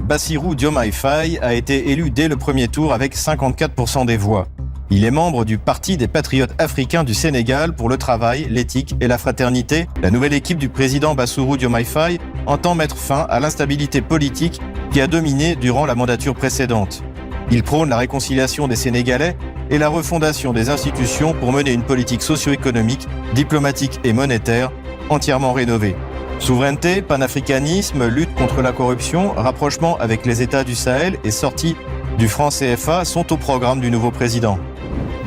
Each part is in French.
Bassirou Diomaye Faye a été élu dès le premier tour avec 54% des voix. Il est membre du Parti des Patriotes Africains du Sénégal pour le travail, l'éthique et la fraternité. La nouvelle équipe du président Bassirou Diomaye Faye entend mettre fin à l'instabilité politique qui a dominé durant la mandature précédente. Il prône la réconciliation des Sénégalais et la refondation des institutions pour mener une politique socio-économique, diplomatique et monétaire entièrement rénovée. Souveraineté, panafricanisme, lutte contre la corruption, rapprochement avec les États du Sahel et sortie du franc CFA sont au programme du nouveau président.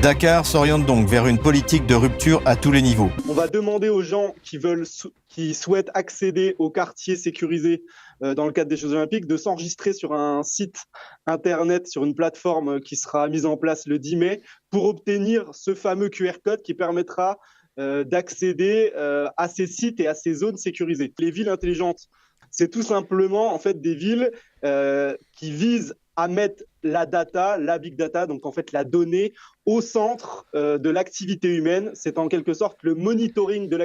Dakar s'oriente donc vers une politique de rupture à tous les niveaux. On va demander aux gens qui souhaitent accéder aux quartiers sécurisés dans le cadre des Jeux Olympiques de s'enregistrer sur un site internet, sur une plateforme qui sera mise en place le 10 mai pour obtenir ce fameux QR code qui permettra d'accéder à ces sites et à ces zones sécurisées. Les villes intelligentes, c'est tout simplement en fait des villes qui visent à mettre la data, la big data, donc en fait la donnée au centre de l'activité humaine. C'est en quelque sorte le monitoring de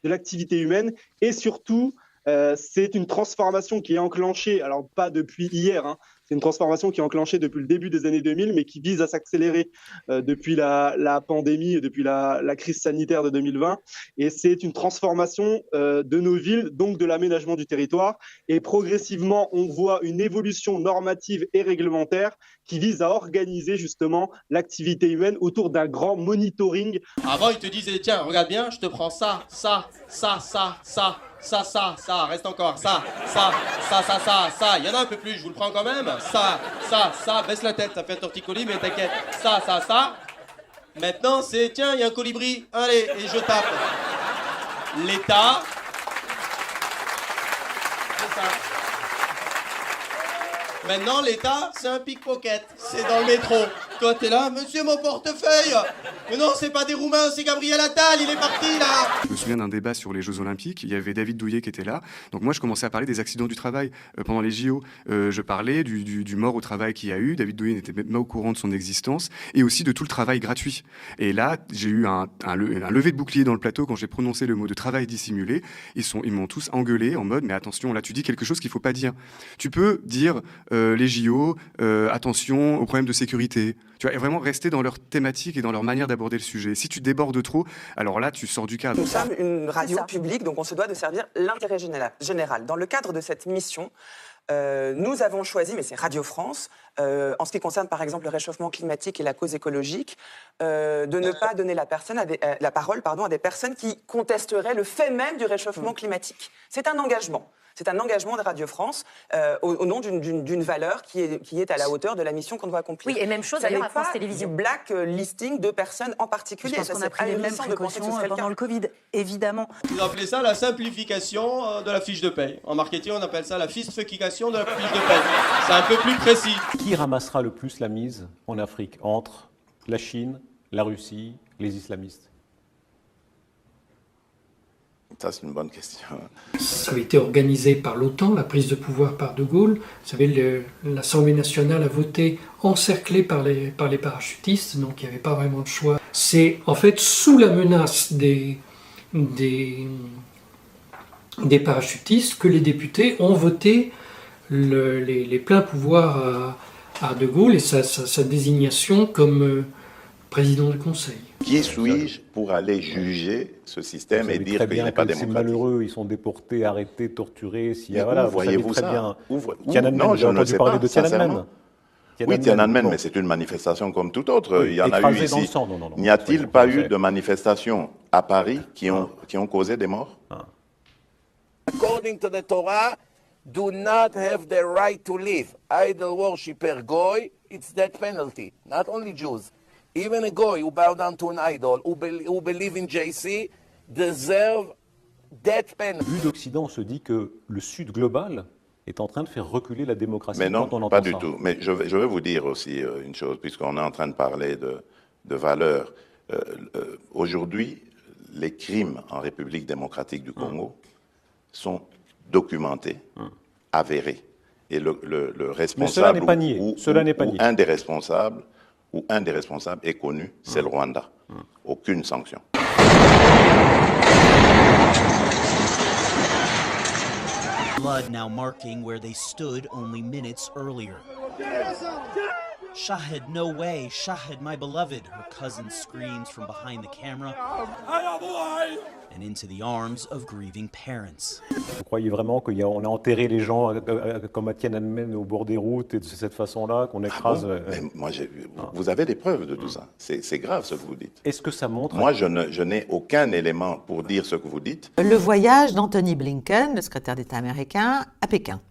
l'activité humaine et surtout c'est une transformation qui est enclenchée, alors pas depuis hier, c'est une transformation qui est enclenchée depuis le début des années 2000, mais qui vise à s'accélérer depuis la pandémie, depuis la crise sanitaire de 2020. Et c'est une transformation de nos villes, donc de l'aménagement du territoire. Et progressivement, on voit une évolution normative et réglementaire qui vise à organiser justement l'activité humaine autour d'un grand monitoring. Avant, ils te disaient, tiens, regarde bien, je te prends ça, reste encore, ça. Il y en a un peu plus, je vous le prends quand même. Ça, baisse la tête, ça fait un torticolis, mais t'inquiète. Ça. Maintenant, c'est, tiens, il y a un colibri, allez, et je tape. L'État. C'est ça. Maintenant, l'État, c'est un pickpocket. C'est dans le métro. Toi, t'es là, monsieur, mon portefeuille. Mais non, c'est pas des Roumains, c'est Gabriel Attal, il est parti, là. Je me souviens d'un débat sur les Jeux Olympiques. Il y avait David Douillet qui était là. Donc moi, je commençais à parler des accidents du travail. Pendant les JO, je parlais du mort au travail qu'il y a eu. David Douillet n'était même pas au courant de son existence. Et aussi de tout le travail gratuit. Et là, j'ai eu un lever de bouclier dans le plateau quand j'ai prononcé le mot de travail dissimulé. Ils m'ont tous engueulé en mode, mais attention, là, tu dis quelque chose qu'il faut pas dire. Tu peux dire les JO, attention aux problèmes de sécurité. Tu vas vraiment rester dans leur thématique et dans leur manière d'aborder le sujet. Si tu débordes trop, alors là, tu sors du cadre. Nous sommes une radio publique, donc on se doit de servir l'intérêt général. Dans le cadre de cette mission, nous avons choisi, mais c'est Radio France, en ce qui concerne par exemple le réchauffement climatique et la cause écologique, de ne pas donner la parole à des personnes qui contesteraient le fait même du réchauffement climatique. C'est un engagement. C'est un engagement de Radio France au nom d'une valeur qui est à la hauteur de la mission qu'on doit accomplir. Oui, et même chose d'ailleurs à France Télévisions. Du blacklisting de personnes en particulier. Je pense qu'on a pris les mêmes précautions pendant le Covid, évidemment. Ils appelaient ça la simplification de la fiche de paye. En marketing, on appelle ça la fistification de la fiche de paye. C'est un peu plus précis. Qui ramassera le plus la mise en Afrique entre la Chine, la Russie, les islamistes ? Ça, c'est une bonne question. Ça avait été organisé par l'OTAN, la prise de pouvoir par De Gaulle. Vous savez, l'Assemblée nationale a voté encerclée par les parachutistes, donc il n'y avait pas vraiment de choix. C'est en fait sous la menace des parachutistes que les députés ont voté les pleins pouvoirs à De Gaulle et sa désignation comme président du Conseil. Qui suis-je pour aller juger ce système et dire qu'il n'est pas démocratique ? C'est malheureux, ils sont déportés, arrêtés, torturés. Voyez-vous ça ? Non, je ne sais pas, sincèrement. Oui, Tiananmen, mais c'est une manifestation comme toute autre. Il y en a eu ici. N'y a-t-il pas eu de manifestations à Paris qui ont causé des morts ? According to the Torah, do not have the right to live. Idol worshipper goy, it's death penalty. Not only Jews. Even a goy who bow down to an idol, who believe in JC, deserve death penalty. Vu d'Occident, on se dit que le Sud global est en train de faire reculer la démocratie. Mais non, quand on entend pas du ça. tout. Mais je vais vous dire aussi une chose, puisqu'on est en train de parler de valeurs. Aujourd'hui, les crimes en République démocratique du Congo sont documentés, avérés. Et le responsable, mais cela n'est pas nié. ou un des responsables est connu, c'est le Rwanda. Aucune sanction. blood now marking where they stood only minutes earlier. Shahid, no way. Shahid, my beloved. Her cousin screams from behind the camera and into the arms of grieving parents. Vous croyez vraiment qu'on a enterré les gens comme à Tiananmen au bord des routes et de cette façon-là, qu'on écrase... Moi, vous avez des preuves de tout ça. C'est grave ce que vous dites. Est-ce que ça montre... Moi, je n'ai aucun élément pour dire ce que vous dites. Le voyage d'Anthony Blinken, le secrétaire d'État américain, à Pékin.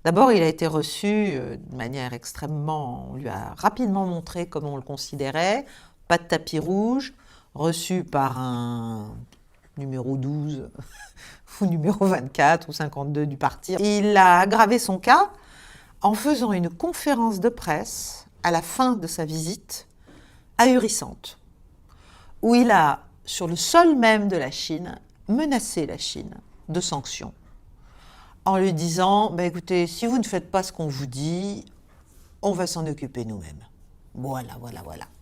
D'abord, il a été reçu de manière extrêmement... On lui a rapidement montré comment on le considérait. Pas de tapis rouge, reçu par un numéro 12 ou numéro 24 ou 52 du parti. Il a aggravé son cas en faisant une conférence de presse à la fin de sa visite, ahurissante, où il a, sur le sol même de la Chine, menacé la Chine de sanctions, en lui disant écoutez, si vous ne faites pas ce qu'on vous dit, on va s'en occuper nous-mêmes. Voilà.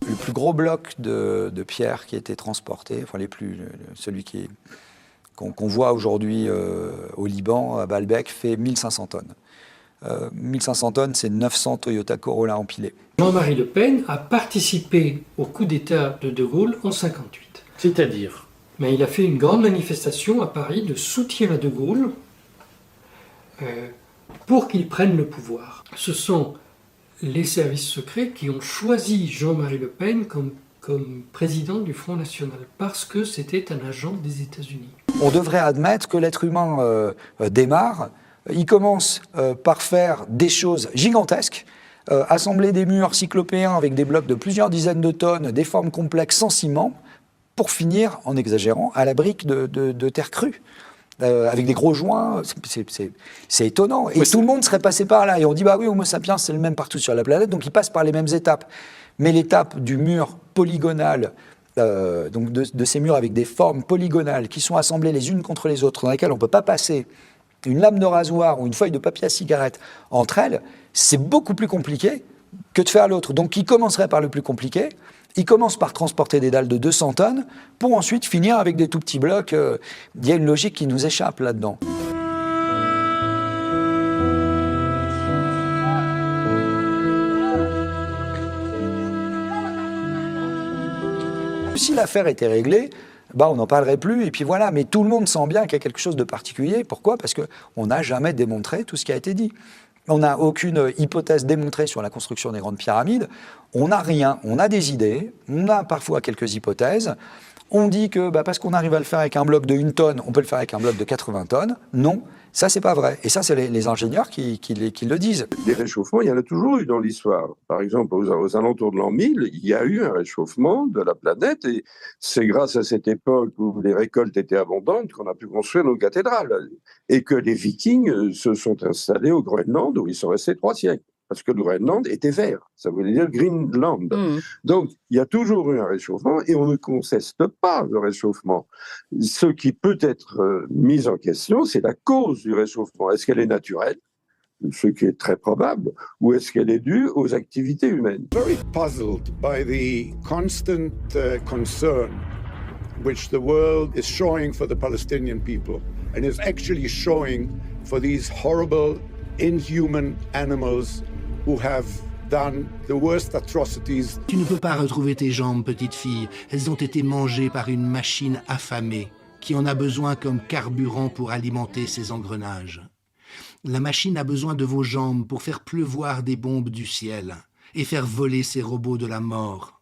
Le plus gros bloc de pierre qui a été transporté, enfin celui qu'on voit aujourd'hui au Liban, à Baalbek, fait 1500 tonnes. 1500 tonnes, c'est 900 Toyota Corolla empilés. Jean-Marie Le Pen a participé au coup d'État de De Gaulle en 1958. C'est-à-dire ? Mais il a fait une grande manifestation à Paris de soutien à De Gaulle pour qu'il prenne le pouvoir. Ce sont les services secrets qui ont choisi Jean-Marie Le Pen comme président du Front National, parce que c'était un agent des États-Unis. On devrait admettre que l'être humain démarre. Il commence par faire des choses gigantesques, assembler des murs cyclopéens avec des blocs de plusieurs dizaines de tonnes, des formes complexes sans ciment, pour finir, en exagérant, à la brique de terre crue. Avec des gros joints, c'est étonnant. Et tout le monde serait passé par là. Et on dit, oui, Homo sapiens, c'est le même partout sur la planète, donc il passe par les mêmes étapes. Mais l'étape du mur polygonal, donc de ces murs avec des formes polygonales qui sont assemblées les unes contre les autres, dans lesquelles on ne peut pas passer une lame de rasoir ou une feuille de papier à cigarette entre elles, c'est beaucoup plus compliqué que de faire l'autre. Donc il commencerait par le plus compliqué. Il commence par transporter des dalles de 200 tonnes pour ensuite finir avec des tout petits blocs. Il y a une logique qui nous échappe là-dedans. Si l'affaire était réglée, on n'en parlerait plus, et puis voilà. Mais tout le monde sent bien qu'il y a quelque chose de particulier. Pourquoi ? Parce qu'on n'a jamais démontré tout ce qui a été dit. On n'a aucune hypothèse démontrée sur la construction des grandes pyramides. On n'a rien. On a des idées. On a parfois quelques hypothèses. On dit que parce qu'on arrive à le faire avec un bloc de 1 tonne, on peut le faire avec un bloc de 80 tonnes. Non, ça, c'est pas vrai. Et ça, c'est les ingénieurs qui le disent. Des réchauffements, il y en a toujours eu dans l'histoire. Par exemple, aux alentours de l'an 1000, il y a eu un réchauffement de la planète. Et c'est grâce à cette époque où les récoltes étaient abondantes qu'on a pu construire nos cathédrales. Et que les Vikings se sont installés au Groenland, où ils sont restés 3 siècles. Parce que le Groenland était vert, ça voulait dire Greenland. Donc, il y a toujours eu un réchauffement et on ne conteste pas le réchauffement. Ce qui peut être mis en question, c'est la cause du réchauffement. Est-ce qu'elle est naturelle, ce qui est très probable, ou est-ce qu'elle est due aux activités humaines? Very puzzled by the constant concern which the world is showing for the Palestinian people and is actually showing for these horrible, inhuman animals who have done the worst atrocities. Tu ne peux pas retrouver tes jambes, petite fille. Elles ont été mangées par une machine affamée qui en a besoin comme carburant pour alimenter ses engrenages. La machine a besoin de vos jambes pour faire pleuvoir des bombes du ciel et faire voler ses robots de la mort.